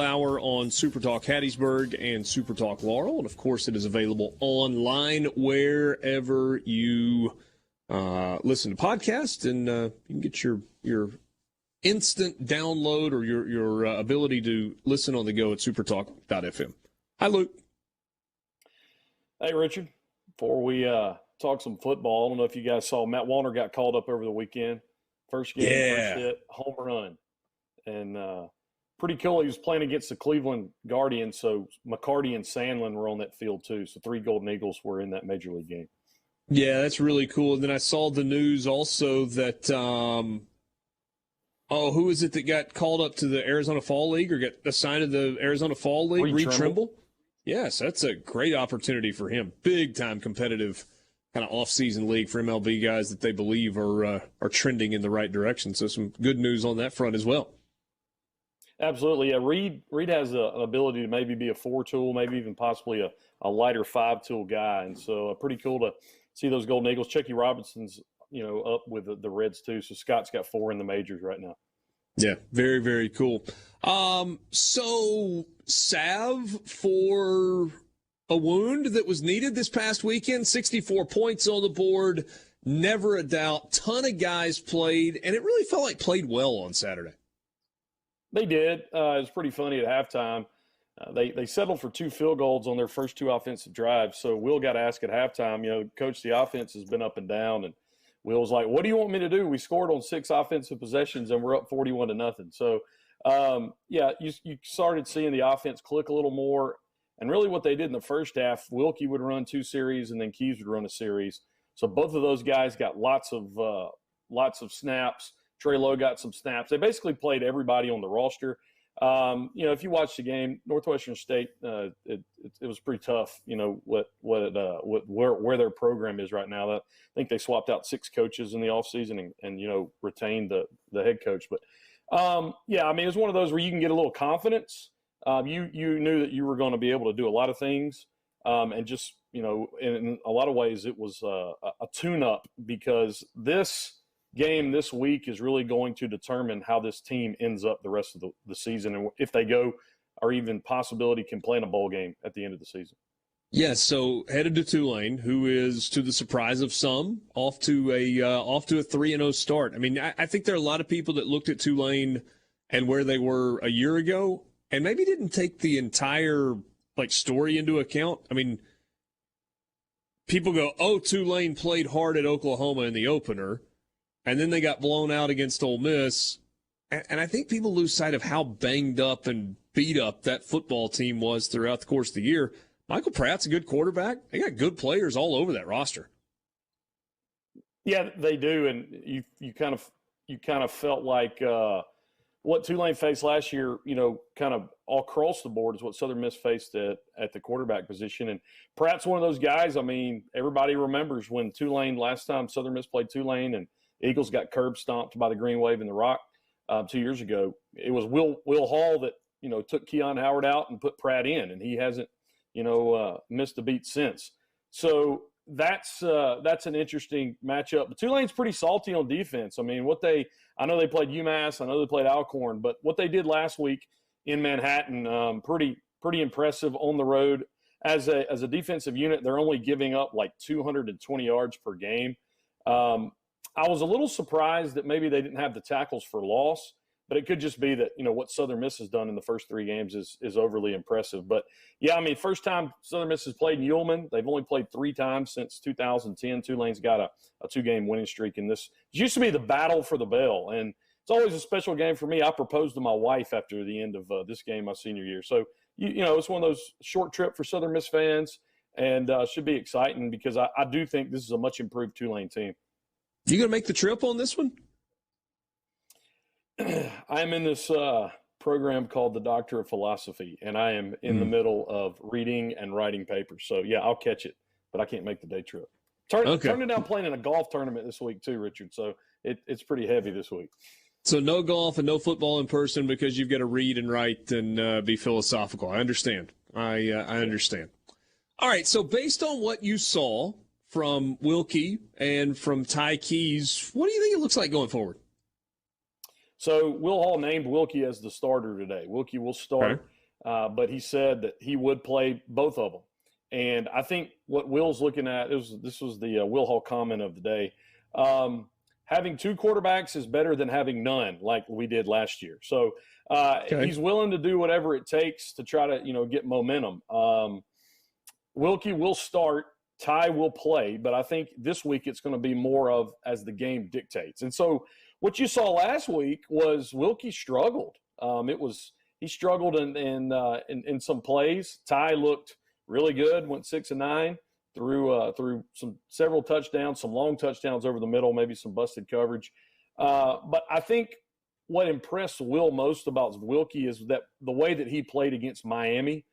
Hour on SuperTalk Hattiesburg and SuperTalk Laurel, and of course it is available online wherever you listen to podcasts, and you can get your instant download or your ability to listen on the go at supertalk.fm. Hi, Luke. Hey, Richard. Before we talk some football, I don't know if you guys saw Matt Warner got called up over the weekend. First game, First hit, home run, and pretty cool. He was playing against the Cleveland Guardians, so McCarty and Sandlin were on that field too. So 3 Golden Eagles were in that Major League game. Yeah, that's really cool. And then I saw the news also that, who is it that got called up to the Arizona Fall League or got assigned to the Arizona Fall League? Reed Trimble. Yes, that's a great opportunity for him. Big-time competitive kind of off-season league for MLB guys that they believe are trending in the right direction. So some good news on that front as well. Absolutely. Yeah, Reed has an ability to maybe be a 4-tool, maybe even possibly a lighter 5-tool guy. And so pretty cool to see those Golden Eagles. Chucky Robinson's, up with the Reds too. So Scott's got 4 in the majors right now. Yeah, very, very cool. So salve for a wound that was needed this past weekend, 64 points on the board, never a doubt. Ton of guys played, and it really felt like played well on Saturday. They did. It was pretty funny at halftime. They settled for 2 field goals on their first 2 offensive drives. So Will got asked at halftime, Coach, the offense has been up and down. And Will was like, what do you want me to do? We scored on 6 offensive possessions and we're up 41-0. So, you started seeing the offense click a little more. And really what they did in the first half, Wilkie would run 2 series and then Keys would run a series. So both of those guys got lots of snaps. Trey Lowe got some snaps. They basically played everybody on the roster. If you watch the game, Northwestern State, it was pretty tough. Where their program is right now. I think they swapped out 6 coaches in the offseason and retained the head coach. But it was one of those where you can get a little confidence. You knew that you were going to be able to do a lot of things, and just in a lot of ways it was a tune-up, because this game this week is really going to determine how this team ends up the rest of the season, and if they go or even possibility can play in a bowl game at the end of the season. Yes, so headed to Tulane, who is, to the surprise of some, off to a 3-0 start. I mean, I think there are a lot of people that looked at Tulane and where they were a year ago and maybe didn't take the entire story into account. I mean, people go, Tulane played hard at Oklahoma in the opener, and then they got blown out against Ole Miss. And I think people lose sight of how banged up and beat up that football team was throughout the course of the year. Michael Pratt's a good quarterback. They got good players all over that roster. Yeah, they do. And you kind of felt like what Tulane faced last year, kind of all across the board is what Southern Miss faced at the quarterback position. And Pratt's one of those guys. I mean, everybody remembers when Tulane, last time Southern Miss played Tulane and Eagles got curb stomped by the Green Wave and the Rock 2 years ago. It was Will Hall that, took Keon Howard out and put Pratt in, and he hasn't, missed a beat since. So that's an interesting matchup. But Tulane's pretty salty on defense. I mean, I know they played UMass, I know they played Alcorn, but what they did last week in Manhattan, pretty impressive on the road. As a defensive unit, they're only giving up 220 yards per game. I was a little surprised that maybe they didn't have the tackles for loss, but it could just be that, what Southern Miss has done in the first 3 games is overly impressive. But, yeah, I mean, first time Southern Miss has played in Ullman, they've only played 3 times since 2010. Tulane's got a 2-game winning streak in this. It used to be the battle for the bell, and it's always a special game for me. I proposed to my wife after the end of this game my senior year. So, it's one of those short trip for Southern Miss fans, and should be exciting because I do think this is a much improved Tulane team. You going to make the trip on this one? I'm in this program called the Doctor of Philosophy, and I am in the middle of reading and writing papers. So, yeah, I'll catch it, but I can't make the day trip. Turning down playing in a golf tournament this week too, Richard. So it's pretty heavy this week. So no golf and no football in person because you've got to read and write and be philosophical. I understand. I understand. All right, so based on what you saw from Wilkie and from Ty Keys, what do you think it looks like going forward? So Will Hall named Wilkie as the starter today. Wilkie will start, but he said that he would play both of them. And I think what Will's looking at this was the Will Hall comment of the day. Having two quarterbacks is better than having none, like we did last year. So he's willing to do whatever it takes to try to get momentum. Wilkie will start. Ty will play, but I think this week it's going to be more of as the game dictates. And so what you saw last week was Wilkie struggled. He struggled in some plays. Ty looked really good, went 6 of 9 through several touchdowns, some long touchdowns over the middle, maybe some busted coverage. But I think what impressed Will most about Wilkie is that the way that he played against Miami.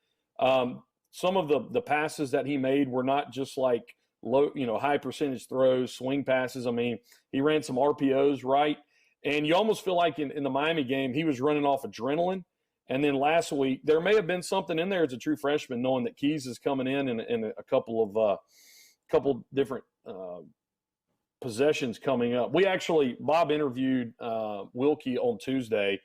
Some of the passes that he made were not just like low, high percentage throws, swing passes. I mean, he ran some RPOs, right? And you almost feel like in the Miami game, he was running off adrenaline. And then last week, there may have been something in there as a true freshman, knowing that Keys is coming in a couple different possessions coming up. Bob interviewed Wilkie on Tuesday.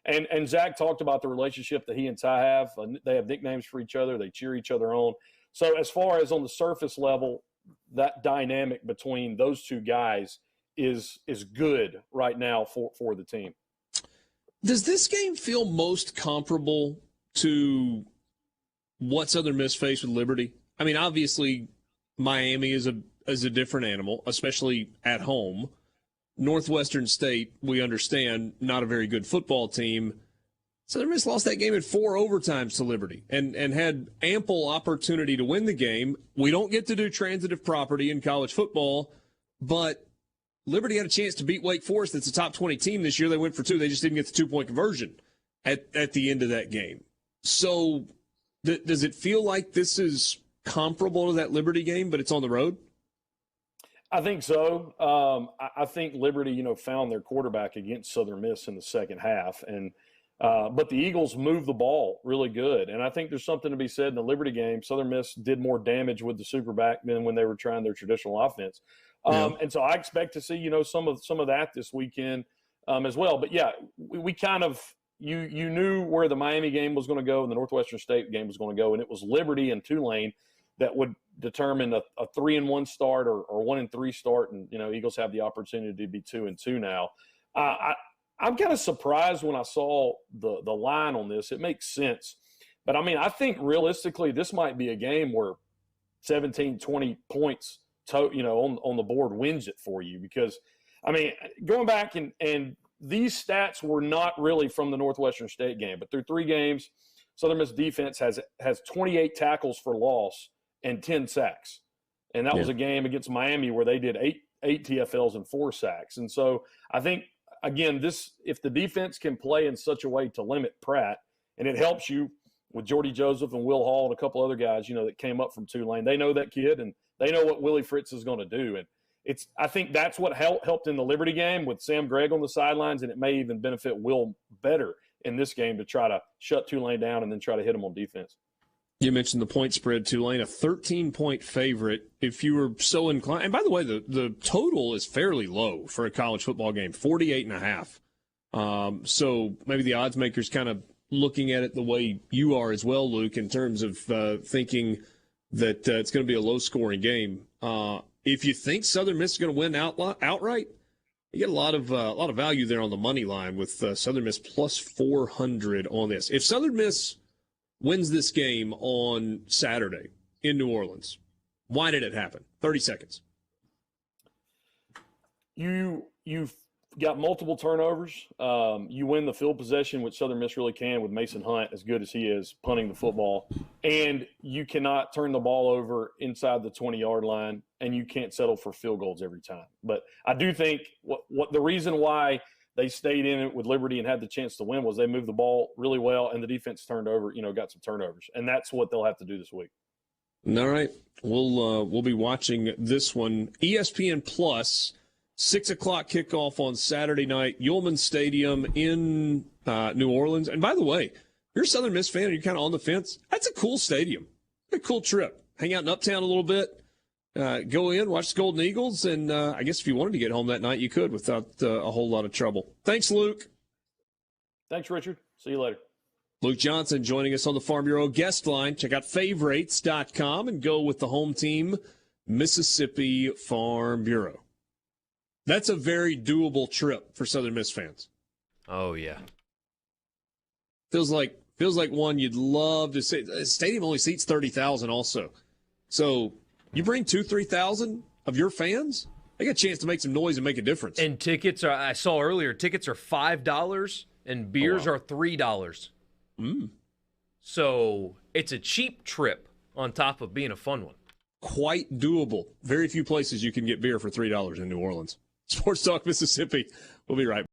And Zach talked about the relationship that he and Ty have. They have nicknames for each other. They cheer each other on. So as far as on the surface level, that dynamic between those two guys is good right now for the team. Does this game feel most comparable to what Southern Miss faced with Liberty? I mean, obviously, Miami is a different animal, especially at home. Northwestern State, we understand, not a very good football team. Southern Miss lost that game in 4 overtimes to Liberty and had ample opportunity to win the game. We don't get to do transitive property in college football, but Liberty had a chance to beat Wake Forest. That's a top 20 team this year. They went for 2. They just didn't get the 2-point conversion at the end of that game. So does it feel like this is comparable to that Liberty game, but it's on the road? I think so. I think Liberty, found their quarterback against Southern Miss in the second half, but the Eagles moved the ball really good, and I think there's something to be said in the Liberty game. Southern Miss did more damage with the superback than when they were trying their traditional offense, and so I expect to see some of that this weekend as well. But yeah, we kind of you knew where the Miami game was going to go and the Northwestern State game was going to go, and it was Liberty and Tulane that would determine a 3-1 start or 1-3 start. And, Eagles have the opportunity to be 2-2 now. I'm kind of surprised when I saw the line on this. It makes sense. But, I think realistically this might be a game where 17, 20 points on the board wins it for you. Because, going back and these stats were not really from the Northwestern State game. But through 3 games, Southern Miss defense has 28 tackles for loss and 10 sacks. And that was a game against Miami where they did eight TFLs and 4 sacks. And so I think, again, if the defense can play in such a way to limit Pratt, and it helps you with Jordy Joseph and Will Hall and a couple other guys, that came up from Tulane. They know that kid, and they know what Willie Fritz is going to do. And I think that's what helped in the Liberty game with Sam Gregg on the sidelines, and it may even benefit Will better in this game to try to shut Tulane down and then try to hit them on defense. You mentioned the point spread, Tulane, a 13-point favorite if you were so inclined. And by the way, the total is fairly low for a college football game, 48.5. So maybe the odds makers kind of looking at it the way you are as well, Luke, in terms of thinking that it's going to be a low-scoring game. If you think Southern Miss is going to win outright, you get a lot of value there on the money line with Southern Miss plus 400 on this. If Southern Miss wins this game on Saturday in New Orleans, why did it happen? 30 seconds. You've got multiple turnovers. You win the field possession, which Southern Miss really can with Mason Hunt, as good as he is, punting the football. And you cannot turn the ball over inside the 20-yard line, and you can't settle for field goals every time. But I do think what the reason why they stayed in it with Liberty and had the chance to win was they moved the ball really well, and the defense turned over, got some turnovers. And that's what they'll have to do this week. All right. We'll be watching this one. ESPN Plus, 6 o'clock kickoff on Saturday night, Ullman Stadium in New Orleans. And by the way, if you're a Southern Miss fan and you're kind of on the fence, that's a cool stadium. A cool trip. Hang out in Uptown a little bit. Go in, watch the Golden Eagles, and I guess if you wanted to get home that night, you could without a whole lot of trouble. Thanks, Luke. Thanks, Richard. See you later. Luke Johnson joining us on the Farm Bureau guest line. Check out favorites.com and go with the home team, Mississippi Farm Bureau. That's a very doable trip for Southern Miss fans. Oh, yeah. Feels like one you'd love to see. The stadium only seats 30,000 also. So you bring 3,000 of your fans, they got a chance to make some noise and make a difference. And tickets are, I saw earlier, tickets are $5 and beers are $3. So it's a cheap trip on top of being a fun one. Quite doable. Very few places you can get beer for $3 in New Orleans. Sports Talk Mississippi. We'll be right back.